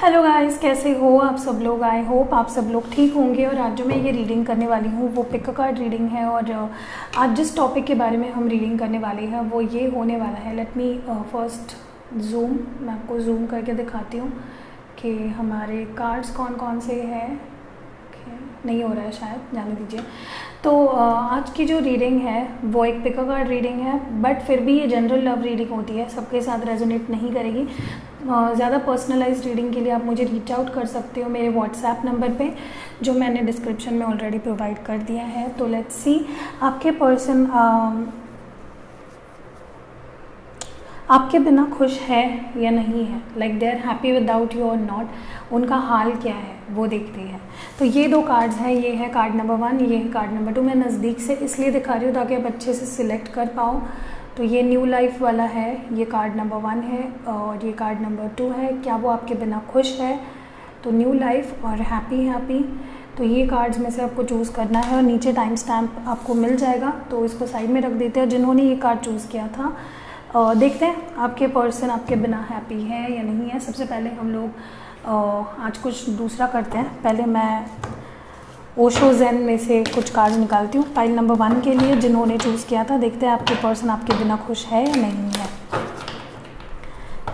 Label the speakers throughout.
Speaker 1: Hello guys, कैसे हो आप सब लोग। आई होप आप सब लोग ठीक होंगे। और आज जो मैं ये रीडिंग करने वाली हूँ वो पिक अ कार्ड रीडिंग है। और आज जिस टॉपिक के बारे में हम रीडिंग करने वाले हैं वो ये होने वाला है। लेट मी फर्स्ट जूम, मैं आपको जूम करके दिखाती हूँ कि हमारे कार्ड्स कौन कौन से हैं। नहीं हो रहा है शायद, जाने दीजिए। तो आज की जो रीडिंग है वो एक पिक अ कार्ड रीडिंग है, बट फिर भी ये जनरल लव रीडिंग होती है, सबके साथ रेजोनेट नहीं करेगी। ज़्यादा पर्सनलाइज्ड रीडिंग के लिए आप मुझे रीच आउट कर सकते हो मेरे व्हाट्सएप नंबर पे, जो मैंने डिस्क्रिप्शन में ऑलरेडी प्रोवाइड कर दिया है। तो लेट्स सी आपके पर्सन आपके बिना खुश है या नहीं है, like they are happy without you और नॉट, उनका हाल क्या है वो देखते हैं। तो ये दो कार्ड्स हैं, ये है कार्ड नंबर 1, ये है कार्ड नंबर 2। मैं नज़दीक से इसलिए दिखा रही हूँ ताकि आप अच्छे से सिलेक्ट कर पाओ। तो ये न्यू लाइफ वाला है, ये कार्ड नंबर 1 है और ये कार्ड नंबर 2 है। क्या वो आपके बिना खुश है? तो न्यू लाइफ और हैप्पी। तो ये कार्ड्स में से आपको चूज़ करना है और नीचे टाइम स्टैम्प आपको मिल जाएगा, तो इसको साइड में रख देते हैं। जिन्होंने ये कार्ड चूज़ किया था देखते हैं आपके पर्सन आपके बिना हैप्पी है या नहीं है। सबसे पहले हम लोग आज कुछ दूसरा करते हैं। पहले मैं ओशो ज़ेन में से कुछ कार्ड निकालती हूँ पाइल नंबर 1 के लिए, जिन्होंने चूज़ किया था। देखते हैं आपके पर्सन आपके बिना खुश है या नहीं है।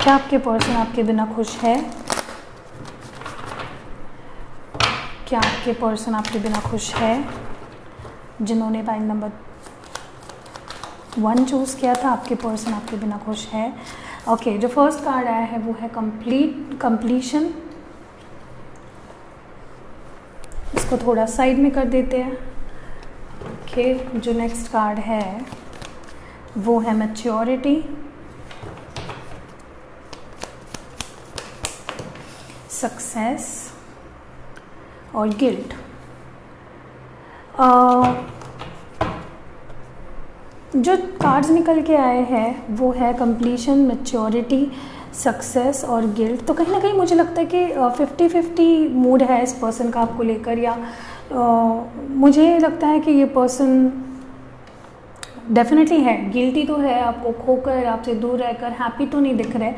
Speaker 1: क्या आपके पर्सन आपके बिना खुश है? क्या आपके पर्सन आपके बिना खुश है? जिन्होंने पाइल नंबर 1 चूज़ किया था, आपके पर्सन आपके बिना खुश है। ओके, जो फर्स्ट कार्ड आया है वो है कंप्लीशन। इसको थोड़ा साइड में कर देते हैं। ओके, जो नेक्स्ट कार्ड है वो है मैच्योरिटी, सक्सेस और गिल्ट। जो कार्ड्स निकल के आए हैं वो है कंप्लीशन, मैच्योरिटी, सक्सेस और गिल्ट। तो कहीं ना कहीं मुझे लगता है कि 50-50 मूड है इस पर्सन का आपको लेकर, या मुझे लगता है कि ये पर्सन डेफिनेटली है, गिल्टी तो है, आपको खोकर आपसे दूर रहकर हैप्पी तो नहीं दिख रहे,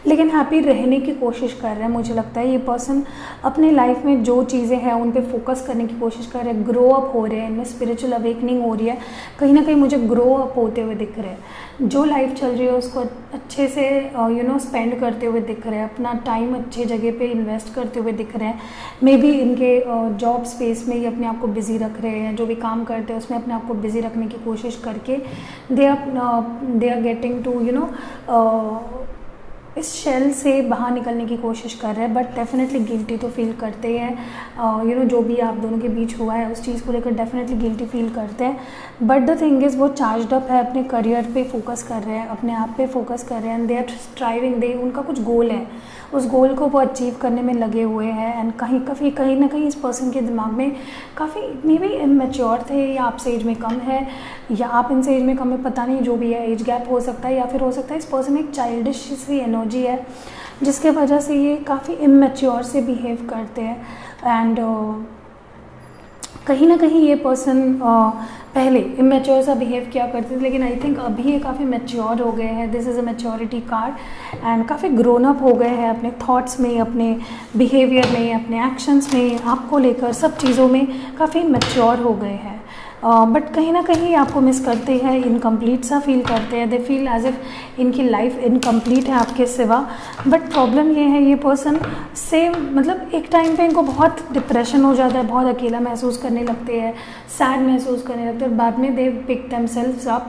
Speaker 1: लेकिन हैप्पी रहने की कोशिश कर रहे हैं। मुझे लगता है ये पर्सन अपने लाइफ में जो चीज़ें हैं उन पे फोकस करने की कोशिश कर रहे हैं, ग्रो अप हो रहे हैं, इनमें स्पिरिचुअल अवेकनिंग हो रही है, कहीं ना कहीं मुझे ग्रो अप होते हुए दिख रहे हैं। जो लाइफ चल रही है उसको अच्छे से स्पेंड करते हुए दिख रहे हैं, अपना टाइम अच्छे जगह पे इन्वेस्ट करते हुए दिख रहे हैं। मे बी इनके जॉब स्पेस में ही अपने आप को बिज़ी रख रहे हैं, जो भी काम करते हैं उसमें अपने आप को बिज़ी रखने की कोशिश करके दे आर गेटिंग टू इस शेल से बाहर निकलने की कोशिश कर रहे हैं, बट डेफिनेटली गिल्टी तो फील करते हैं। जो भी आप दोनों के बीच हुआ है उस चीज़ को लेकर डेफिनेटली गिल्टी फील करते हैं। बट द थिंग इज़ वो चार्जड अप है, अपने करियर पे फोकस कर रहे हैं, अपने आप पे फोकस कर रहे हैं, एंड दे आर स्ट्राइविंग, उनका कुछ गोल है, उस गोल को वो अचीव करने में लगे हुए हैं। एंड कहीं ना कहीं इस पर्सन के दिमाग में काफ़ी मे बी इमेच्योर थे, या आपसे एज में कम है, या आप इनसे एज में कम है, पता नहीं, जो भी है एज गैप हो सकता है, या फिर हो सकता है इस पर्सन में एक चाइल्डिश सी एनर्जी है जिसके वजह से ये काफ़ी इमेच्योर से बिहेव करते हैं। एंड कहीं ना कहीं ये पर्सन पहले इमेच्योर सा बिहेव किया करते थे, लेकिन आई थिंक अभी ये काफ़ी मैच्योर हो गए हैं। This is a maturity card and काफ़ी ग्रोन अप हो गए हैं अपने थॉट्स में, अपने बिहेवियर में, अपने एक्शंस में, आपको लेकर सब चीज़ों में काफ़ी मैच्योर हो गए हैं। बट कहीं ना कहीं आपको मिस करते हैं, इनकम्प्लीट सा फील करते हैं, दे फील एज इफ इनकी लाइफ इनकम्प्लीट है आपके सिवा। बट प्रॉब्लम ये है, ये पर्सन से मतलब एक टाइम पे इनको बहुत डिप्रेशन हो जाता है, बहुत अकेला महसूस करने लगते हैं, सैड महसूस करने लगते हैं। बाद में दे पिक देमसेल्व्स अप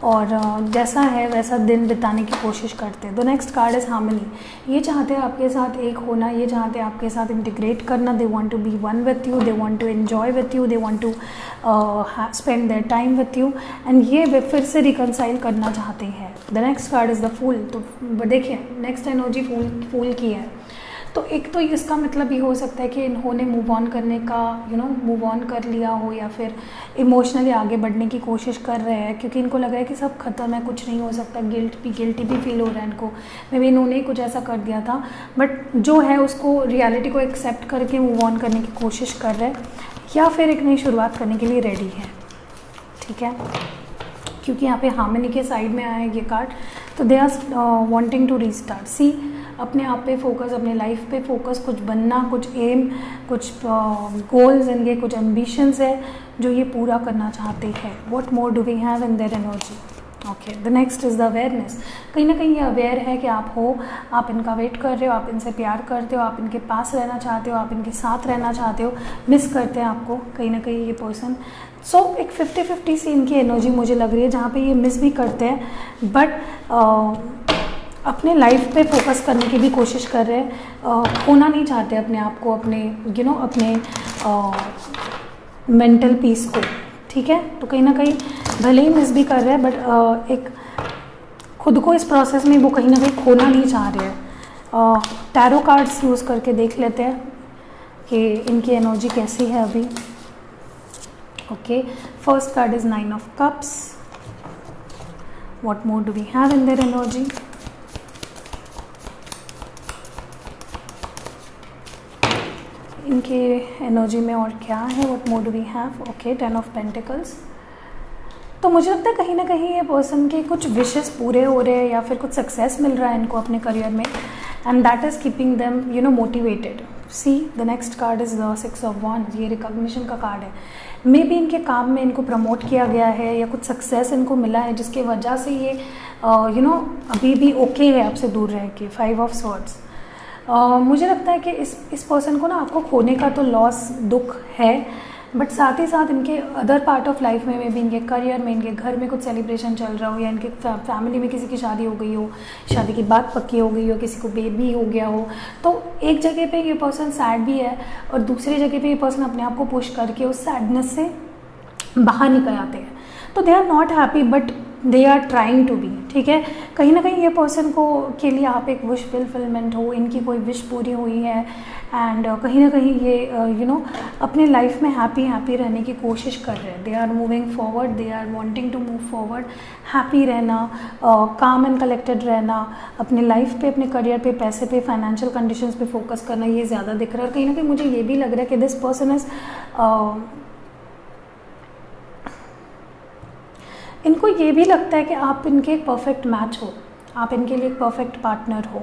Speaker 1: और जैसा है वैसा दिन बिताने की कोशिश करते हैं। The next card is harmony. ये चाहते हैं आपके साथ एक होना, ये चाहते हैं आपके साथ इंटीग्रेट करना, they want to be one with you, they want to enjoy with you, they want to spend their time with you, and ये फिर से रिकनसाइल करना चाहते हैं। The next card is the fool. तो देखिए नेक्स्ट एनर्जी फूल की है। तो एक तो इसका मतलब ये हो सकता है कि इन्होंने मूव ऑन करने का मूव ऑन कर लिया हो, या फिर इमोशनली आगे बढ़ने की कोशिश कर रहे हैं, क्योंकि इनको लग रहा है कि सब खत्म है, कुछ नहीं हो सकता। गिल्टी भी फील हो रहा है इनको, मे बी इन्होंने ही कुछ ऐसा कर दिया था, बट जो है उसको रियलिटी को एक्सेप्ट करके मूव ऑन करने की कोशिश कर रहे हैं, या फिर एक नई शुरुआत करने के लिए रेडी है। ठीक है, क्योंकि यहाँ पे हार्मनी के साइड में आए ये कार्ड, तो they are wanting to restart. See अपने आप पे फोकस, अपने लाइफ पे फोकस, कुछ बनना, कुछ एम, कुछ गोल्स इनके, कुछ एम्बिशंस है जो ये पूरा करना चाहते हैं। What more do we have in their energy? Okay, the next is the awareness. कहीं ना कहीं ये अवेयर है कि आप हो, आप इनका वेट कर रहे हो, आप इनसे प्यार करते हो, आप इनके पास रहना चाहते हो, आप इनके साथ रहना चाहते हो, मिस करते हैं आपको कहीं ना कहीं ये पर्सन। सो एक 50-50 सी इनकी एनर्जी मुझे लग रही है, जहाँ पे ये मिस भी करते हैं बट अपने लाइफ पे फोकस करने की भी कोशिश कर रहे हैं, खोना नहीं चाहते अपने आप को, अपने अपने मेंटल पीस को। ठीक है, तो कहीं ना कहीं भले ही मिस भी कर रहे हैं बट एक खुद को इस प्रोसेस में वो कहीं ना कहीं खोना नहीं चाह रहे हैं। टैरो कार्ड्स यूज़ करके देख लेते हैं कि इनकी एनर्जी कैसी है अभी। Okay, first card is 9 of cups. What more do we have in their energy? इनके एनर्जी में और क्या है? What more do we have? Okay, 10 of pentacles. तो मुझे लगता है कहीं ना कहीं ये पर्सन के कुछ विशेस पूरे हो रहे हैं या फिर कुछ सक्सेस मिल रहा है इनको अपने करियर में, and that is keeping them motivated. See the next card is the 6 of wands। ये रिकॉग्निशन का कार्ड है। मे बी इनके काम में इनको प्रमोट किया गया है या कुछ सक्सेस इनको मिला है जिसके वजह से ये अभी भी ओके है आपसे दूर रह के। 5 ऑफ swords। मुझे लगता है कि इस पर्सन को ना आपको खोने का तो लॉस, दुख है, बट साथ ही साथ इनके अदर पार्ट ऑफ लाइफ में भी इनके करियर में, इनके घर में कुछ सेलिब्रेशन चल रहा हो या इनके फैमिली में किसी की शादी हो गई हो, शादी की बात पक्की हो गई हो, किसी को बेबी हो गया हो, तो एक जगह पे ये पर्सन सैड भी है और दूसरी जगह पे ये पर्सन अपने आप को पुश करके उस सैडनेस से बाहर निकल आते हैं। तो they are not happy but they are trying to be. ठीक है, कहीं ना कहीं ये पर्सन को के लिए आप एक विश फुलफिलमेंट हो, इनकी कोई विश पूरी हुई है, एंड कहीं ना कहीं ये अपने लाइफ में हैप्पी रहने की कोशिश कर रहे हैं। They are moving forward, they are wanting to move forward, happy रहना, काम एंड कलेक्टेड रहना, अपने लाइफ पे, अपने करियर पे, पैसे पे, फाइनेंशियल कंडीशंस पे फोकस करना, ये ज़्यादा दिख रहा है। और कहीं ना कहीं मुझे ये भी लग रहा है कि दिस पर्सन इज़ इनको ये भी लगता है कि आप इनके एक परफेक्ट मैच हो, आप इनके लिए एक परफेक्ट पार्टनर हो,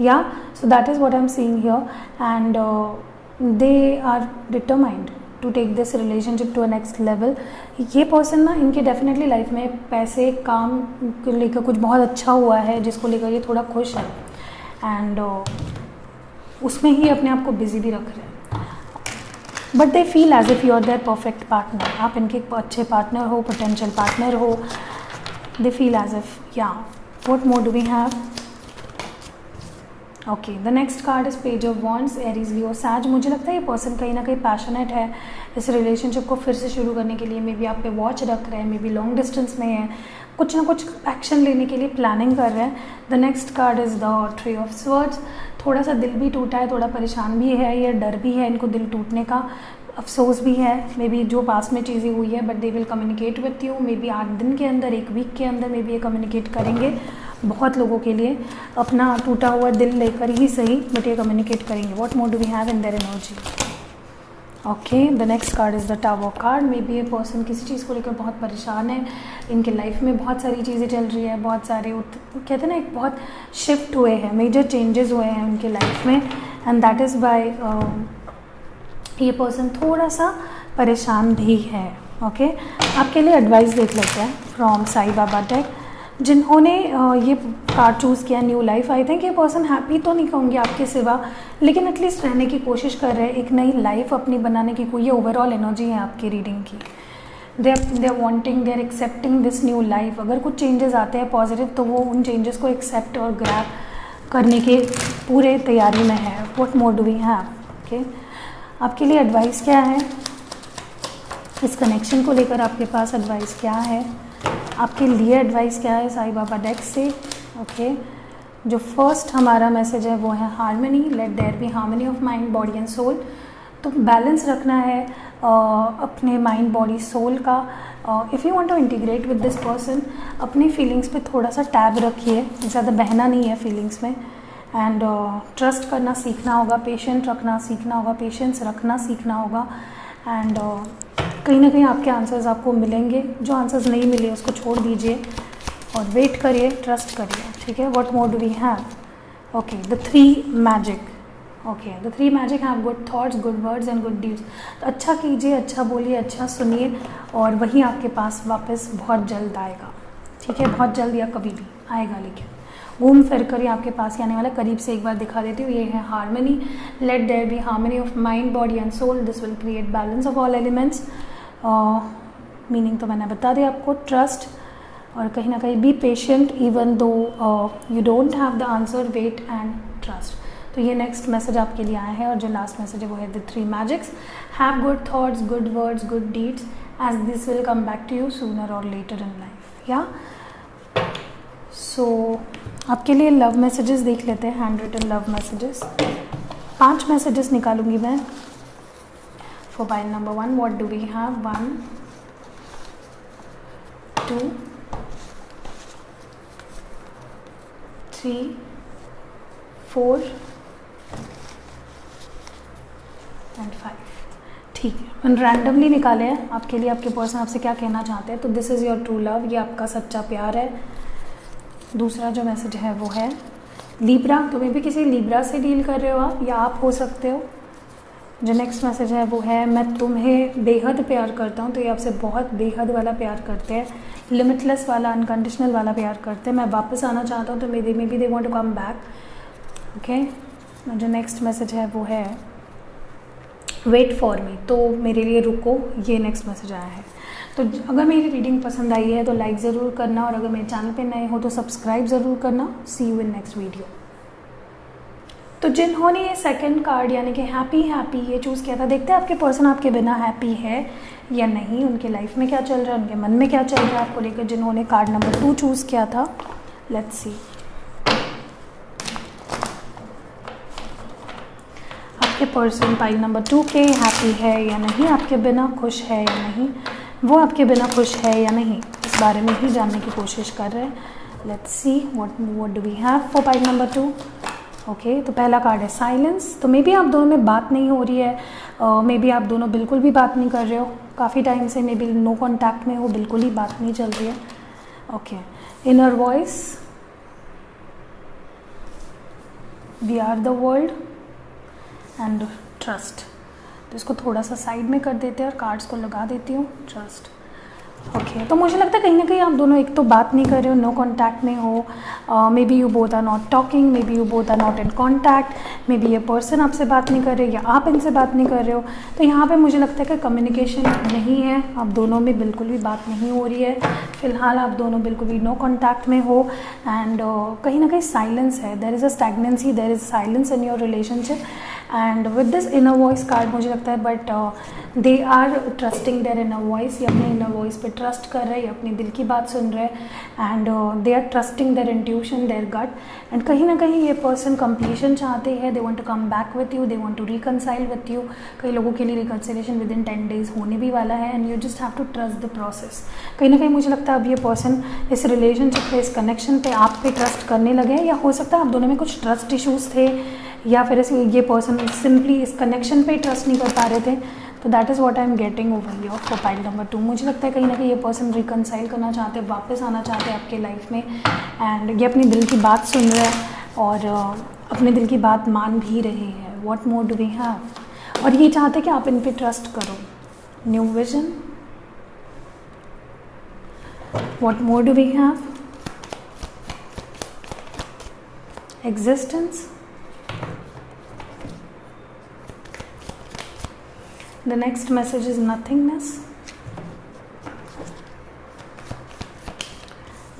Speaker 1: या so that is what I am seeing here, and they are determined to take this relationship to a next level. ये पर्सन ना इनके डेफिनेटली लाइफ में पैसे, काम को लेकर कुछ बहुत अच्छा हुआ है जिसको लेकर ये थोड़ा खुश है, एंड उसमें ही अपने आप को बिजी भी रख रहे हैं, but they feel as if you are there perfect partner. आप इनके एक अच्छे पार्टनर हो, पोटेंशियल पार्टनर हो, दे फील एज इफ, या what more do we have? Okay, the next card is page of wands. Aries, Leo, Sag. मुझे लगता है ये पर्सन कहीं ना कहीं पैशनेट है इस रिलेशनशिप को फिर से शुरू करने के लिए। मे बी आप पे वॉच रख रहे हैं, मे बी लॉन्ग डिस्टेंस में है, कुछ ना कुछ एक्शन लेने के लिए प्लानिंग कर रहे हैं। The next card is the 3 of swords. थोड़ा सा दिल भी टूटा है, थोड़ा परेशान भी है, या डर भी है इनको दिल टूटने का, अफसोस भी है मे बी जो पास में चीज़ें हुई है, but they will communicate with you. May be 8 दिन के अंदर, 1 वीक के अंदर मे बी ये कम्युनिकेट करेंगे। बहुत लोगों के लिए अपना टूटा हुआ दिल लेकर ही सही, बट ये कम्युनिकेट करेंगे। What more do we have in their energy? Okay, the next card is the tower card. Maybe ये पर्सन किसी चीज़ को लेकर बहुत परेशान है, इनके लाइफ में बहुत सारी चीज़ें चल रही है, बहुत सारे कहते हैं ना, एक बहुत शिफ्ट हुए हैं, मेजर चेंजेस हुए हैं उनके लाइफ में, एंड दैट इज़ बाय ये पर्सन थोड़ा सा परेशान भी है। ओके, आपके लिए एडवाइस देख लेते हैं फ्रॉम साई बाबा टेक। जिन्होंने ये कार्ड चूज़ किया, न्यू लाइफ, आई थिंक ये पर्सन हैप्पी तो नहीं कहूँगी आपके सिवा, लेकिन एटलीस्ट रहने की कोशिश कर रहे हैं, एक नई लाइफ अपनी बनाने की कोई ये ओवरऑल एनर्जी है आपकी रीडिंग की। They are wanting, they are accepting this new life. अगर कुछ चेंजेस आते हैं पॉजिटिव, तो वो उन चेंजेस को एक्सेप्ट और ग्रैब करने के पूरे तैयारी में है। What more do we have? Okay, आपके लिए एडवाइस क्या है, इस कनेक्शन को लेकर आपके पास एडवाइस क्या है, आपके लिए एडवाइस क्या है साई बाबा डेक से? ओके, जो फर्स्ट हमारा मैसेज है वो है harmony. Let there be harmony of mind, body and soul. तो बैलेंस रखना है अपने माइंड, बॉडी, सोल का। If you want to integrate with this person, अपनी फीलिंग्स पे थोड़ा सा टैब रखिए, ज़्यादा बहना नहीं है फीलिंग्स में, एंड ट्रस्ट करना सीखना होगा, पेशेंट रखना सीखना होगा, पेशेंस रखना सीखना होगा, एंड कहीं ना कहीं आपके आंसर्स आपको मिलेंगे। जो आंसर्स नहीं मिले उसको छोड़ दीजिए और वेट करिए, ट्रस्ट करिए। ठीक है, what more do we have? Okay, the three magic. Okay, the three magic have good thoughts, good words and good deeds. तो अच्छा कीजिए, अच्छा बोलिए, अच्छा सुनिए, और वही आपके पास वापस बहुत जल्द आएगा। ठीक है, बहुत जल्द या कभी भी आएगा, लेकिन घूम फिर कर ही आपके पास ही आने वाला। करीब से एक बार दिखा देती हूँ, ये है harmony. Let there be harmony of mind, body and soul, this will create balance of all elements. Meaning तो मैंने बता दिया आपको। ट्रस्ट, और कहीं ना कहीं be patient even though you don't have the answer, wait and trust. तो ये नेक्स्ट मैसेज आपके लिए आया है, और जो लास्ट मैसेज है वो है the three magics. Have good thoughts, good words, good deeds, as this will come back to you sooner और लेटर इन लाइफ। या सो आपके लिए लव मैसेजेस देख लेते हैं, hand written love messages. 5 messages निकालूंगी मैं for pile number 1। What do we have? 1 2 3 4 and 5। ठीक है, मैंने रैंडमली निकाले हैं आपके लिए। आपके पर्सन आपसे क्या कहना चाहते हैं? तो this is your true love, ये आपका सच्चा प्यार है। दूसरा जो मैसेज है वो है लीब्रा, तो मे भी किसी लीब्रा से डील कर रहे हो आप, या आप हो सकते हो। जो नेक्स्ट मैसेज है वो है मैं तुम्हें बेहद प्यार करता हूँ, तो ये आपसे बहुत बेहद वाला प्यार करते हैं, लिमिटलेस वाला, अनकंडीशनल वाला प्यार करते हैं। मैं वापस आना चाहता हूँ, तो maybe they want to come back. Okay, जो नेक्स्ट मैसेज है वो है वेट फॉर मी, तो मेरे लिए रुको, ये नेक्स्ट मैसेज आया है। तो अगर मेरी रीडिंग पसंद आई है तो लाइक ज़रूर करना, और अगर मेरे चैनल पे नए हो तो सब्सक्राइब ज़रूर करना। सी यू इन नेक्स्ट वीडियो। तो जिन्होंने ये सेकंड कार्ड यानी कि हैप्पी हैप्पी ये चूज़ किया था, देखते हैं आपके पर्सन आपके बिना हैप्पी है या नहीं, उनके लाइफ में क्या चल रहा है, उनके मन में क्या चल रहा है आपको लेकर। जिन्होंने कार्ड नंबर 2 चूज़ किया था, लेट्स सी आपके पर्सन पाइल नंबर 2 के हैप्पी है या नहीं, आपके बिना खुश है या नहीं, वो आपके बिना खुश है या नहीं, इस बारे में ही जानने की कोशिश कर रहे हैं। Let's see what do we have for pile number 2। Okay, तो पहला कार्ड है साइलेंस। तो मे बी आप दोनों में बात नहीं हो रही है, मे बी आप दोनों बिल्कुल भी बात नहीं कर रहे हो, काफ़ी टाइम से मे बी नो कॉन्टैक्ट में हो, बिल्कुल ही बात नहीं चल रही है। Okay, inner voice, we are the world and trust. तो इसको थोड़ा सा साइड में कर देते हैं और कार्ड्स को लगा देती हूँ। ट्रस्ट। ओके, तो मुझे लगता है कहीं ना कहीं आप दोनों एक तो बात नहीं कर रहे हो, नो कॉन्टैक्ट में हो। Maybe you both are not talking, maybe you both are not in contact, maybe ये पर्सन आपसे बात नहीं कर रहे या आप इनसे बात नहीं कर रहे हो। तो यहाँ पे मुझे लगता है कि कम्युनिकेशन नहीं है, आप दोनों में बिल्कुल भी बात नहीं हो रही है। फिलहाल आप दोनों बिल्कुल भी नो कॉन्टैक्ट में हो, एंड कहीं ना कहीं साइलेंस है, there is a stagnancy, there is silence in your relationship. And with this inner voice card मुझे लगता है but they are trusting their inner voice, ये अपने इनर वॉइस पे ट्रस्ट कर रहे हैं, ये अपनी दिल की बात सुन रहे हैं, and they are trusting their intuition, their gut. And कहीं ना कहीं ये पर्सन कंप्लीशन चाहते हैं, they want to come back with you, they want to reconcile with you. कई लोगों के लिए रिकनसिलेशन विद इन 10 days होने भी वाला है, and you just have to trust the process. कहीं ना कहीं मुझे लगता है अब ये पर्सन इस रिलेशनशिप पे, इस कनेक्शन पे आप पे ट्रस्ट करने लगे हैं, या हो सकता है आप दोनों में कुछ ट्रस्ट इशूज़ थे, या फिर ये पर्सन सिंपली इस कनेक्शन पे ट्रस्ट नहीं कर पा रहे थे। तो that is what I am getting over here for pile number 2। मुझे लगता है कहीं ना कहीं ये पर्सन रिकनसाइल करना चाहते हैं, वापस आना चाहते हैं आपके लाइफ में, एंड ये अपनी दिल की बात सुन रहे हैं और अपने दिल की बात मान भी रहे हैं। What more do we have? और ये चाहते हैं कि आप इन पे ट्रस्ट करो। New vision. What more do we have? Existence. The next message is nothingness.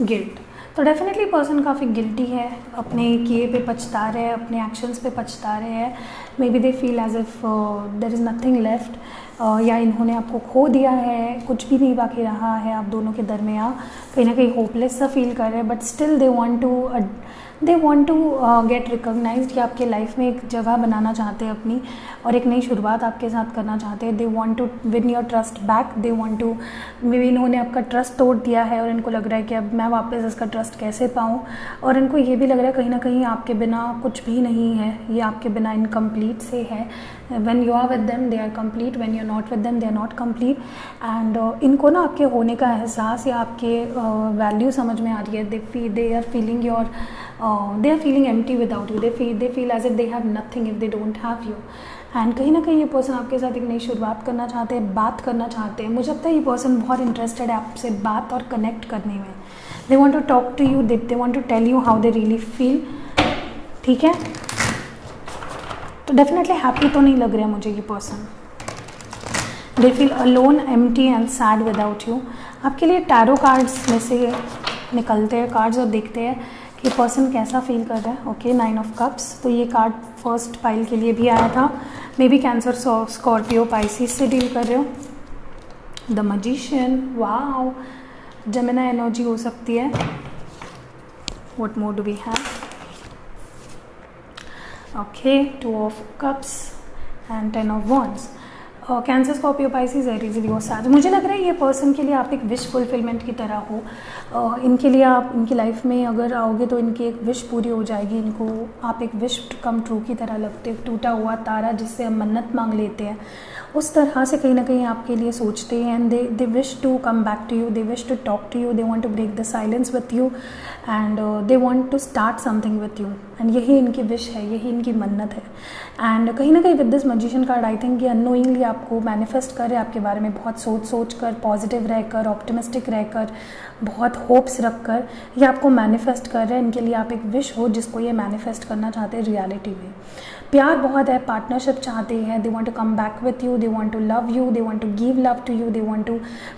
Speaker 1: Guilt. तो डेफिनेटली पर्सन काफ़ी गिल्टी है, अपने किए पे पछता रहे हैं, अपने एक्शंस पे पछता रहे हैं। Maybe they feel as if there is nothing left, या इन्होंने आपको खो दिया है, कुछ भी नहीं बाकी रहा है आप दोनों के दरमियाँ। कहीं ना कहीं होपलेस सा फील कर रहे हैं, but still they want to get recognised, कि आपके लाइफ में एक जगह बनाना चाहते हैं अपनी, और एक नई शुरुआत आपके साथ करना चाहते हैं। They want to win your trust back, they want to, maybe इन्होंने आपका ट्रस्ट तोड़ दिया है और इनको लग रहा है कि अब मैं वापस इसका ट्रस्ट कैसे पाऊँ। और इनको ये भी लग रहा है कहीं ना कहीं आपके बिना कुछ भी नहीं है, ये आपके बिना इनकम्प्लीट से है। When you are with them they are complete, when you are not with them they are not complete. And इनको ना आपके होने का एहसास या आपके वैल्यू समझ में आ रही है। They are feeling your they are feeling empty without you, they feel as if they have nothing if they don't have you. And कहीं ना कहीं ये पर्सन आपके साथ एक नई शुरुआत करना चाहते हैं, बात करना चाहते हैं। मुझे लगता है ये पर्सन बहुत इंटरेस्टेड है आपसे बात और कनेक्ट करने में। They want to talk to you, they want to tell you how they really feel. ठीक है, तो डेफिनेटली हैप्पी तो नहीं लग रहा है मुझे ये person. They feel alone, empty and sad without you. आपके लिए टैरो कार्ड्स में से निकलते हैं कार्ड्स और देखते हैं कि पर्सन कैसा फील कर रहा है। ओके, 9 ऑफ कप्स, तो ये कार्ड फर्स्ट पाइल के लिए भी आया था। Maybe Cancer, Scorpio, Pisces से डील कर रहे हो। The magician, wow, Gemini energy हो सकती है। What more do we have? Okay, 2 of cups and 10 of wands. Cancer, Scorpio, Pisces, Aries, Leo, Sag. मुझे लग रहा है ये पर्सन के लिए आप एक विश फुलफिलमेंट की तरह हो। इनके लिए आप इनकी लाइफ में अगर आओगे तो इनकी एक विश पूरी हो जाएगी। इनको आप एक विश कम ट्रू की तरह लगते हो, टूटा हुआ तारा जिससे हम मन्नत मांग लेते हैं, उस तरह से कहीं ना कहीं आपके लिए सोचते हैं। And they wish to come back to you, they wish to talk to you, they want to break the silence with you and they want to start something with you. And यही इनकी wish है, यही इनकी मन्नत है। And कहीं ना कहीं with this magician card I think ये अननोइंगली आपको मैनिफेस्ट कर रहे हैं, आपके बारे में बहुत सोच कर, पॉजिटिव रहकर, ऑप्टिमिस्टिक रहकर, बहुत होप्स रखकर ये आपको मैनिफेस्ट कर रहे हैं। इनके लिए आप एक विश हो जिसको ये मैनिफेस्ट करना चाहते हैं रियलिटी में। प्यार बहुत है, पार्टनरशिप चाहते हैं, they want to come back with you, they want to love you, they want to give love to you, they want to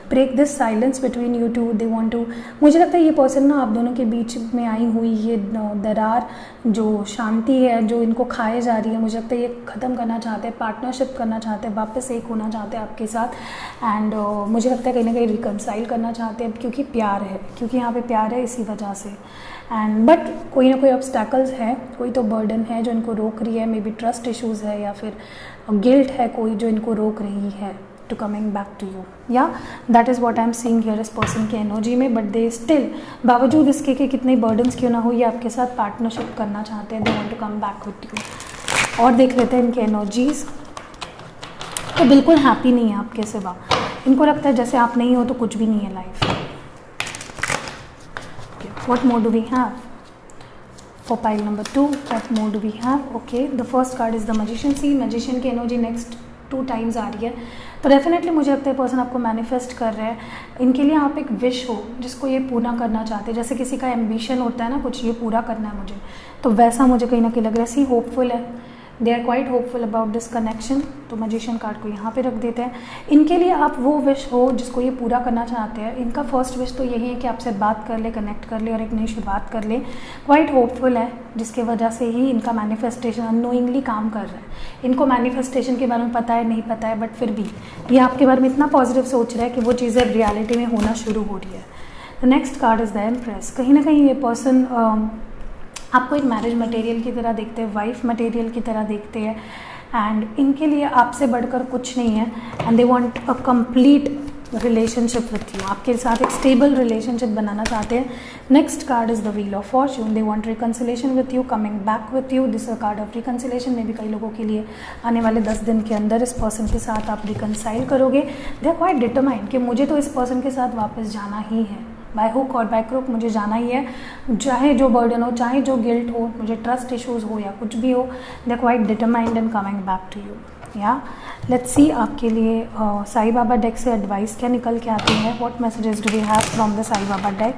Speaker 1: break this silence between you two, they want to. मुझे लगता है ये person ना आप दोनों के बीच में आई हुई ये दरार, जो शांति है जो इनको खाए जा रही है, मुझे लगता है ये ख़त्म करना चाहते हैं, पार्टनरशिप करना चाहते हैं, वापस एक होना चाहते हैं आपके साथ। एंड मुझे लगता है कहीं ना कहीं रिकनसाइल करना चाहते हैं, क्योंकि प्यार है, क्योंकि यहाँ पे प्यार है इसी वजह से। एंड बट कोई ना कोई ऑब्स्टैकल्स है, कोई तो बर्डन है जो इनको रोक रही है। मे बी ट्रस्ट इश्यूज़ है या फिर गिल्ट है कोई जो इनको रोक रही है to coming back to you. या that is what I am seeing here इस पर्सन की एनर्जी में। बट दे स्टिल, बावजूद इसके कि कितने बर्डन्स क्यों ना हो, ये आपके साथ पार्टनरशिप करना चाहते हैं। They want to come back with you. और देख लेते हैं इनके एनर्जीज। तो बिल्कुल हैप्पी नहीं है आपके सिवा। इनको लगता है जैसे आप नहीं हो तो कुछ भी नहीं है life. What more do we have for pile number 2? What more do we have? Okay, the first card is the magician. See, magician की एनर्जी नेक्स्ट 2 टाइम्स आ रही है, तो डेफिनेटली मुझे लगता है पर्सन आपको मैनिफेस्ट कर रहे हैं। इनके लिए आप एक विश हो जिसको ये पूरा करना चाहते हैं। जैसे किसी का एम्बिशन होता है ना, कुछ ये पूरा करना है मुझे, तो वैसा मुझे कहीं ना कहीं लग रहा है। सी, होपफुल है, they are quite hopeful about this connection. तो मैजिशियन कार्ड को यहाँ पे रख देते हैं। इनके लिए आप वो विश हो जिसको ये पूरा करना चाहते हैं। इनका फर्स्ट विश तो यही है कि आपसे बात कर ले, कनेक्ट कर ले और एक नई शुरुआत कर ले। क्वाइट होपफुल है, जिसकी वजह से ही इनका मैनिफेस्टेशन अननोइंगली काम कर रहा है। इनको मैनिफेस्टेशन के बारे में पता है नहीं पता है, बट फिर भी ये आपके बारे में इतना पॉजिटिव सोच रहा है कि वो चीज़ें रियलिटी में होना शुरू हो रही है। The next card is the empress. कहीं ना कहीं ये पर्सन आपको एक मैरिज मटेरियल की तरह देखते हैं, वाइफ मटेरियल की तरह देखते हैं। एंड इनके लिए आपसे बढ़कर कुछ नहीं है। And they want a complete relationship with you, आपके साथ एक स्टेबल रिलेशनशिप बनाना चाहते हैं। Next card is the wheel of Fortune. They want reconciliation with you, coming back with you. This a card of reconciliation. में भी कई लोगों के लिए आने वाले 10 दिन के अंदर इस पर्सन के साथ आप रिकंसाइल करोगे। दे आर क्वाइट डिटरमाइंड कि मुझे तो इस पर्सन के साथ वापस जाना ही है, बाय हुक और बाय क्रुक मुझे जाना ही है। चाहे जो बर्डन हो, चाहे जो गिल्ट हो, मुझे ट्रस्ट इश्यूज़ हो या कुछ भी हो, they are quite determined and coming back to you. या लेट्स सी आपके लिए साई बाबा डेक से एडवाइस क्या निकल के आती है। What messages do we have from the Sai Baba deck?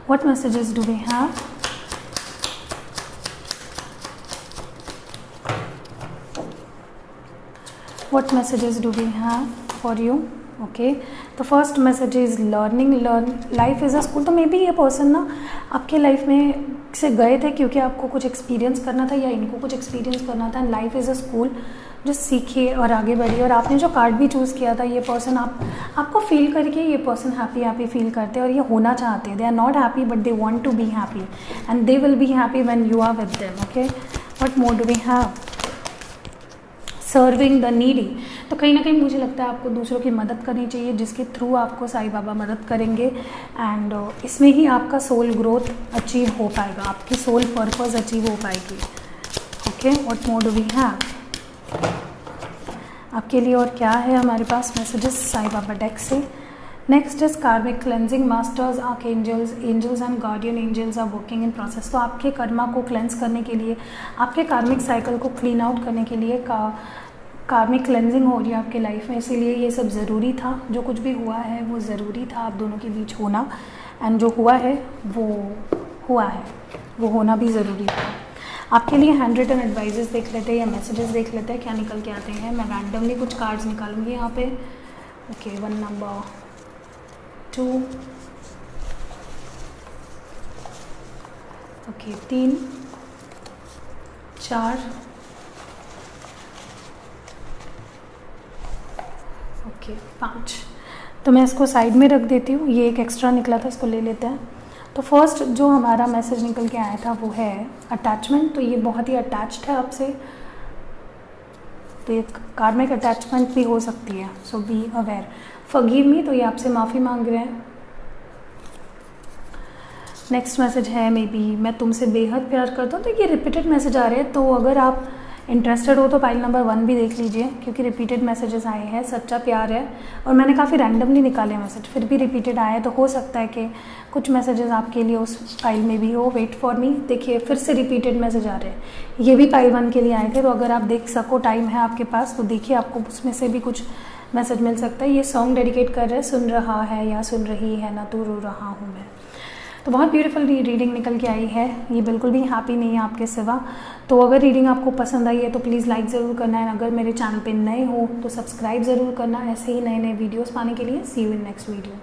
Speaker 1: What messages do we have? What messages do we have for you? Okay, the first message is learning. Life is a school. तो maybe ये person ना आपके life में से गए थे क्योंकि आपको कुछ एक्सपीरियंस करना था या इनको कुछ एक्सपीरियंस करना था। लाइफ इज़ अ स्कूल, जो सीखिए और आगे बढ़िए। और आपने जो कार्ड भी चूज़ किया था, ये पर्सन आपको फील करके ये पर्सन हैप्पी फील करते हैं और ये होना चाहते हैं। They are not happy but they want to be happy and they will be happy when you are with them. Okay, what more do we have? Serving the needy. तो कहीं ना कहीं मुझे लगता है आपको दूसरों की मदद करनी चाहिए, जिसके थ्रू आपको साईं बाबा मदद करेंगे। एंड इसमें ही आपका सोल ग्रोथ अचीव हो पाएगा, आपकी सोल पर्पस अचीव हो पाएगी। Okay, what more do we have आपके लिए? और क्या है हमारे पास मैसेजेस साईं बाबा डेक से? Next is karmic cleansing, masters, archangels, angels and guardian angels are working in process. तो आपके कर्मा को क्लेंस करने के लिए, आपके कार्मिक साइकिल को क्लीन आउट करने के लिए कार्मिक क्लेंजिंग हो रही है आपके लाइफ में, इसीलिए ये सब ज़रूरी था। जो कुछ भी हुआ है वो ज़रूरी था आप दोनों के बीच होना, एंड जो हुआ है वो हुआ है, वो होना भी ज़रूरी था। आपके लिए हैंड रिटन एडवाइजेस देख लेते हैं या मैसेजेस देख लेते हैं क्या निकल के आते हैं। मैं रैंडमली कुछ कार्ड्स निकालूंगी यहाँ पे। Okay, 1 number, 2, okay 3, 4, okay 5। तो मैं इसको साइड में रख देती हूँ। ये एक एक्स्ट्रा निकला था, इसको ले लेते हैं। तो फर्स्ट जो हमारा मैसेज निकल के आया था वो है अटैचमेंट। तो ये बहुत ही अटैच्ड है आपसे, तो एक कार्मिक अटैचमेंट भी हो सकती है, सो बी अवेयर। फॉरगिव मी, तो ये आपसे माफ़ी मांग रहे हैं। नेक्स्ट मैसेज है मे बी मैं तुमसे बेहद प्यार करता हूँ। तो ये रिपीटेड मैसेज आ रहे हैं, तो अगर आप इंटरेस्टेड हो तो फाइल नंबर 1 भी देख लीजिए, क्योंकि रिपीटेड मैसेजेस आए हैं, सच्चा प्यार है। और मैंने काफ़ी रैंडमली निकाले मैसेज, फिर भी रिपीटेड आए, तो हो सकता है कि कुछ मैसेजेस आपके लिए उस फाइल में भी हो। वेट फॉर मी, देखिए फिर से रिपीटेड मैसेज आ रहे हैं। ये भी फाइल 1 के लिए आए थे, तो अगर आप देख सको, टाइम है आपके पास, तो देखिए आपको उसमें से भी कुछ मैसेज मिल सकता है। ये सॉन्ग डेडिकेट कर रहे हैं, सुन रहा है या सुन रही है ना तू रो रहा हूँ मैं। तो बहुत ब्यूटीफुल रीडिंग निकल के आई है। ये बिल्कुल भी हैप्पी नहीं है आपके सिवा। तो अगर रीडिंग आपको पसंद आई है तो प्लीज़ लाइक ज़रूर करना है। अगर मेरे चैनल पे नए हो तो सब्सक्राइब ज़रूर करना, ऐसे ही नए नए वीडियोस पाने के लिए। सी यू इन नेक्स्ट वीडियो।